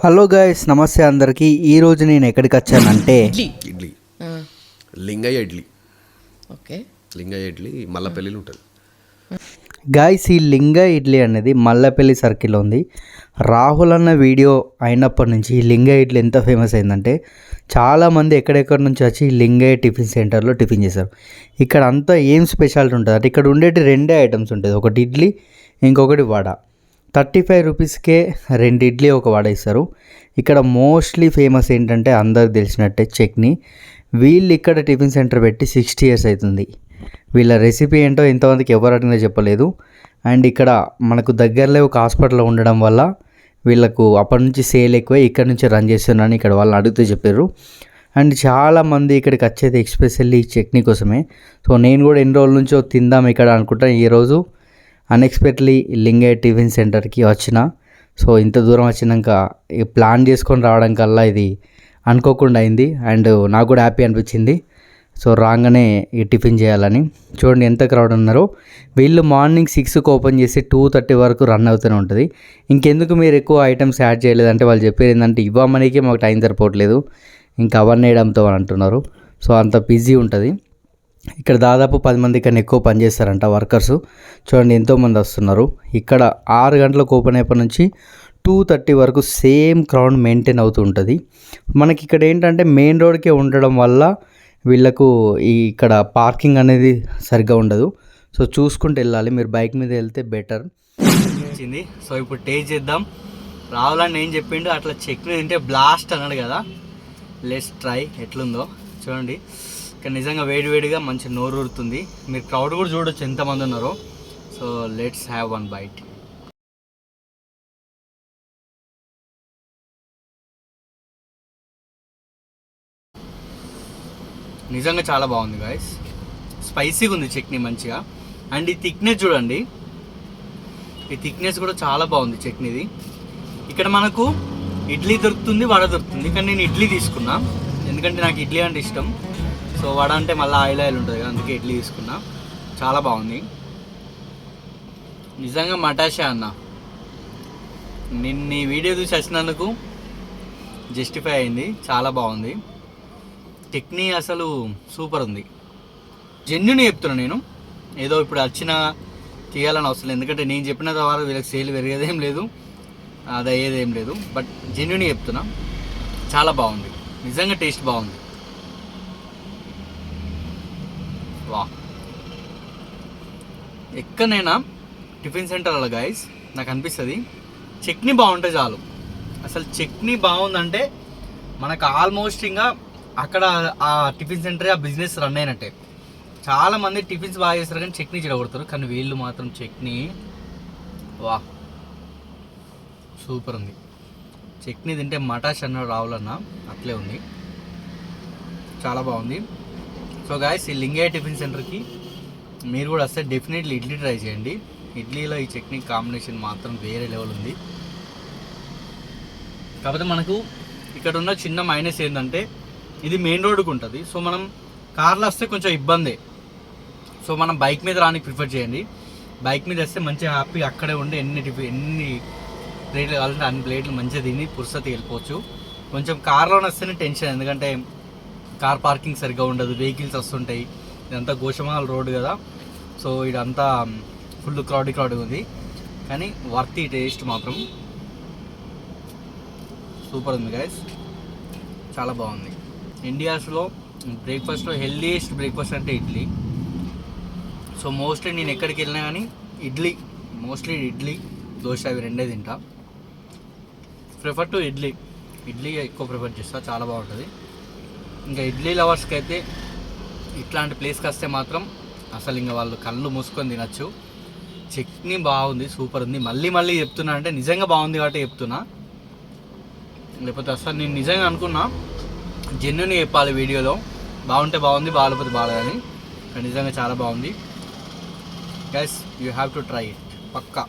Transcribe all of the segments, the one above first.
Hello guys, నమస్తే అందరికీ. ఈరోజు నేను ఎక్కడికి వచ్చానంటే ఇడ్లీ లింగయ్య ఇడ్లీ. ఓకే, లింగయ్య ఇడ్లీ మల్లపల్లిలో ఉంటుంది. గాయస్, ఈ లింగ ఇడ్లీ అనేది మల్లపల్లి సర్కిల్లో ఉంది. రాహుల్ అన్న వీడియో అయినప్పటి నుంచి ఈ లింగ ఇడ్లీ ఎంత ఫేమస్ అయిందంటే చాలామంది ఎక్కడెక్కడి నుంచి వచ్చి ఈ లింగయ్య టిఫిన్ సెంటర్లో టిఫిన్ చేశారు. ఇక్కడ అంతా ఏం స్పెషాలిటీ ఉంటుంది అంటే ఇక్కడ ఉండేటి రెండే ఐటమ్స్ ఉంటుంది, ఒకటి ఇడ్లీ, ఇంకొకటి వడ. 35 రూపీస్కే 2 ఇడ్లీ ఒక వడ ఇస్తారు. ఇక్కడ మోస్ట్లీ ఫేమస్ ఏంటంటే అందరికి తెలిసినట్టే చట్నీ. వీళ్ళు ఇక్కడ టిఫిన్ సెంటర్ పెట్టి 60 years అవుతుంది. వీళ్ళ రెసిపీ ఏంటో ఇంతమందికి ఎవరు అడిగినా చెప్పలేదు. అండ్ ఇక్కడ మనకు దగ్గరలో ఒక హాస్పిటల్ ఉండడం వల్ల వీళ్ళకు అప్పటి నుంచి సేల్ ఎక్కువ, ఇక్కడ నుంచి రన్ చేస్తున్నారని ఇక్కడ వాళ్ళని అడిగితే చెప్పారు. అండ్ చాలామంది ఇక్కడికి వచ్చేది ఎక్స్పెషల్లీ ఈ చట్నీ కోసమే. సో నేను కూడా ఎన్ని రోజుల నుంచో తిందాం ఇక్కడ అనుకుంటాను. ఈరోజు అన్ఎక్స్పెక్ట్లీ లింగయ్య టిఫిన్ సెంటర్కి వచ్చిన. సో ఇంత దూరం వచ్చినాక ప్లాన్ చేసుకొని రావడం కల్లా ఇది అనుకోకుండా అయింది. అండ్ నాకు కూడా హ్యాపీ అనిపించింది. సో రాగానే ఈ టిఫిన్ చేయాలని. చూడండి ఎంత క్రౌడ్ ఉన్నారో. వీళ్ళు మార్నింగ్ 6కి ఓపెన్ చేసి 2:30 వరకు రన్ అవుతూనే ఉంటుంది. ఇంకెందుకు మీరు ఎక్కువ ఐటమ్స్ యాడ్ చేయలేదంటే వాళ్ళు చెప్పేది ఏంటంటే ఇవ్వమనికే మాకు టైం సరిపోవట్లేదు, ఇంకా అవన్నీ వేయడంతో అని అంటున్నారు. సో అంత బిజీ ఉంటుంది. ఇక్కడ దాదాపు 10 మంది కన్నా ఎక్కువ పనిచేస్తారంట వర్కర్స్. చూడండి ఎంతోమంది వస్తున్నారు. ఇక్కడ 6 గంటలకు ఓపెన్ అయిపోయి నుంచి 2:30 వరకు సేమ్ క్రౌడ్ మెయింటైన్ అవుతూ ఉంటుంది. మనకి ఇక్కడ ఏంటంటే మెయిన్ రోడ్కే ఉండడం వల్ల వీళ్ళకు ఇక్కడ పార్కింగ్ అనేది సరిగ్గా ఉండదు. సో చూసుకుంటూ వెళ్ళాలి. మీరు బైక్ మీద వెళ్తే బెటర్. వచ్చింది. సో ఇప్పుడు టేస్ట్ చేద్దాం. రావాలని ఏం చెప్పిండు, అట్లా చట్నీ తింటే బ్లాస్ట్ అన్నాడు కదా. లెట్స్ ట్రై ఎట్లుందో చూడండి. ఇక్కడ నిజంగా వేడివేడిగా మంచి నోరు ఊరుతుంది. మీరు క్రౌడ్ కూడా చూడొచ్చు ఎంతమంది ఉన్నారో. So let's have one bite. నిజంగా చాలా బాగుంది గాయస్. స్పైసీగా ఉంది చట్నీ మంచిగా. అండ్ ఈ థిక్నెస్ చూడండి, ఈ థిక్నెస్ కూడా చాలా బాగుంది చట్నీది. ఇక్కడ మనకు ఇడ్లీ దొరుకుతుంది, వడ దొరుకుతుంది. కానీ నేను ఇడ్లీ తీసుకున్నా ఎందుకంటే నాకు ఇడ్లీ అంటే ఇష్టం. సో వడ అంటే మళ్ళీ ఆయిల్ ఉంటుంది కదా, అందుకే ఇడ్లీ తీసుకున్నా. చాలా బాగుంది నిజంగా. మటాషా అన్న, నిన్న ఈ వీడియో చూసి వచ్చినందుకు జస్టిఫై అయింది. చాలా బాగుంది చట్నీ, అసలు సూపర్ ఉంది. జెన్యున్ చెప్తున్నా నేను, ఏదో ఇప్పుడు వచ్చిన తీయాలని అవసరం లేదు. ఎందుకంటే నేను చెప్పిన ద్వారా వీళ్ళకి సేల్ పెరిగేదేం లేదు, అది అయ్యేదేం లేదు. బట్ జెన్యున్ చెప్తున్నా, చాలా బాగుంది నిజంగా. టేస్ట్ బాగుంది. వా, ఎక్కడైనా టిఫిన్ సెంటర్ అలా గాయస్ నాకు అనిపిస్తుంది చట్నీ బాగుంటే చాలు. అసలు చట్నీ బాగుందంటే మనకు ఆల్మోస్ట్ ఇంకా అక్కడ ఆ టిఫిన్ సెంటర్ ఆ బిజినెస్ రన్ అయినట్టే. చాలామంది టిఫిన్స్ బాగా చేస్తారు కానీ చట్నీ చెడగొడతారు. కానీ వీళ్ళు మాత్రం చట్నీ వా సూపర్ ఉంది. చట్నీ తింటే మటాష్ అన్న రావాలన్నా అట్లే ఉంది, చాలా బాగుంది. సో గాయస్, ఈ లింగయ్య టిఫిన్ సెంటర్కి మీరు కూడా వస్తే డెఫినెట్లీ ఇడ్లీ ట్రై చేయండి. ఇడ్లీలో ఈ చట్నీ కాంబినేషన్ మాత్రం వేరే లెవెల్ ఉంది. కాకపోతే మనకు ఇక్కడ ఉన్న చిన్న మైనస్ ఏంటంటే ఇది మెయిన్ రోడ్డుకు ఉంటుంది. సో మనం కార్లో వస్తే కొంచెం ఇబ్బంది. సో మనం బైక్ మీద రానికి ప్రిఫర్ చేయండి. బైక్ మీద వస్తే మంచిగా హ్యాపీ అక్కడే ఉండి ఎన్ని ప్లేట్లు కావాలంటే అన్ని ప్లేట్లు మంచిగా తిని పుర్సతి వెళ్ళిపోవచ్చు. కొంచెం కార్లోనే వస్తేనే టెన్షన్, ఎందుకంటే కార్ పార్కింగ్ సరిగ్గా ఉండదు, వెహికల్స్ వస్తుంటాయి. ఇదంతా గోషమాల్ రోడ్డు కదా. సో ఇదంతా ఫుల్ క్రౌడీ ఉంది. కానీ వర్తీ టేస్ట్ మాత్రం సూపర్ ఉంది గైస్, చాలా బాగుంది. ఇండియాస్లో బ్రేక్ఫాస్ట్లో హెల్దీయెస్ట్ బ్రేక్ఫాస్ట్ అంటే ఇడ్లీ. సో మోస్ట్లీ నేను ఎక్కడికి వెళ్ళినా కానీ మోస్ట్లీ ఇడ్లీ, దోశ అవి రెండే తింటా. ప్రిఫర్ టు ఇడ్లీ ఎక్కువ ప్రిఫర్ చేస్తా, చాలా బాగుంటుంది. ఇంకా ఇడ్లీ లవర్స్కి అయితే ఇట్లాంటి ప్లేస్కి వస్తే మాత్రం అసలు ఇంకా వాళ్ళు కళ్ళు మూసుకొని తినచ్చు. చట్నీ బాగుంది, సూపర్ ఉంది. మళ్ళీ చెప్తున్నా అంటే నిజంగా బాగుంది కాబట్టి చెప్తున్నా, లేకపోతే అసలు నేను నిజంగా అనుకున్నా జెన్యున్ చెప్పాలి వీడియోలో. బాగుంటే బాగుంది, బాగాలేకపోతే బాగాలేదని. నిజంగా చాలా బాగుంది guys, you have to try it పక్కా.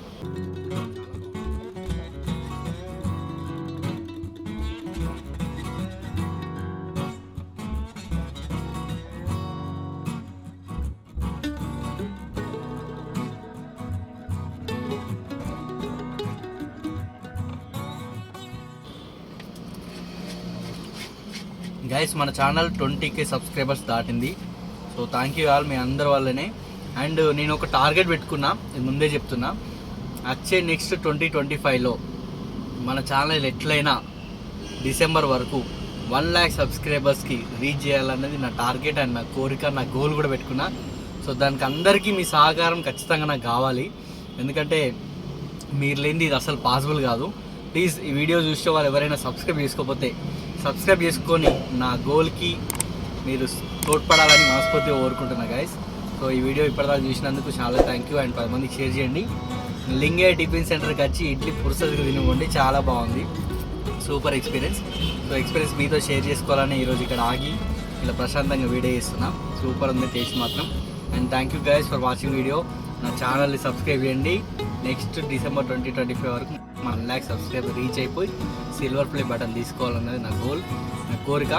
గైస్ మన ఛానల్ 20K సబ్స్క్రైబర్స్ దాటింది. సో థ్యాంక్ యూ ఆల్, మీ అందరి వల్లనే. అండ్ నేను ఒక టార్గెట్ పెట్టుకున్నా, ఇది ముందే చెప్తున్నా, వచ్చే నెక్స్ట్ 2025లో మన ఛానల్ ఎట్లయినా డిసెంబర్ వరకు 1 lakh సబ్స్క్రైబర్స్కి రీచ్ చేయాలన్నది నా టార్గెట్ అండ్ నా కోరిక, నా గోల్ కూడా పెట్టుకున్నా. సో దానికి అందరికీ మీ సహకారం ఖచ్చితంగా నాకు కావాలి, ఎందుకంటే మీరు లేనిది ఇది అసలు పాసిబుల్ కాదు. ప్లీజ్ ఈ వీడియో చూసే వాళ్ళు ఎవరైనా సబ్స్క్రైబ్ చేసుకోకపోతే సబ్స్క్రైబ్ చేసుకొని నా గోల్కి మీరు తోడ్పడాలని మనస్ఫూర్తిగా కోరుకుంటున్నా గైస్. సో ఈ వీడియో ఇప్పటిదాకా చూసినందుకు చాలా థ్యాంక్ యూ. అండ్ 10 మందికి షేర్ చేయండి. లింగయ్య టిఫిన్ సెంటర్కి వచ్చి ఇడ్లీ పురుసగా తినుకోండి, చాలా బాగుంది, సూపర్ ఎక్స్పీరియన్స్. సో ఎక్స్పీరియన్స్ మీతో షేర్ చేసుకోవాలని ఈరోజు ఇక్కడ ఆగి ఇలా ప్రశాంతంగా వీడియో చేస్తున్నా. సూపర్ ఉంది టేస్ట్ మాత్రం. And thank you guys for watching video. నా ఛానల్ని సబ్స్క్రైబ్ చేయండి. నెక్స్ట్ డిసెంబర్ 2025 వరకు 1 lakh సబ్స్క్రైబర్ రీచ్ అయిపోయి సిల్వర్ ప్లే బటన్ తీసుకోవాలన్నది నా గోల్, నా కోరిక.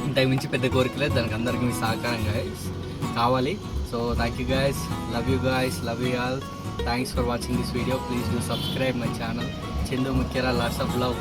ఇంతకు మించి పెద్ద కోరిక లేదు, దానికి అందరికీ మీ సహకారం గైస్ కావాలి. So thank you guys, love you guys, love you all. Thanks for watching this video. Please do subscribe my channel. Chandu ముఖ్యరా, లాట్స్ ఆఫ్ లవ్.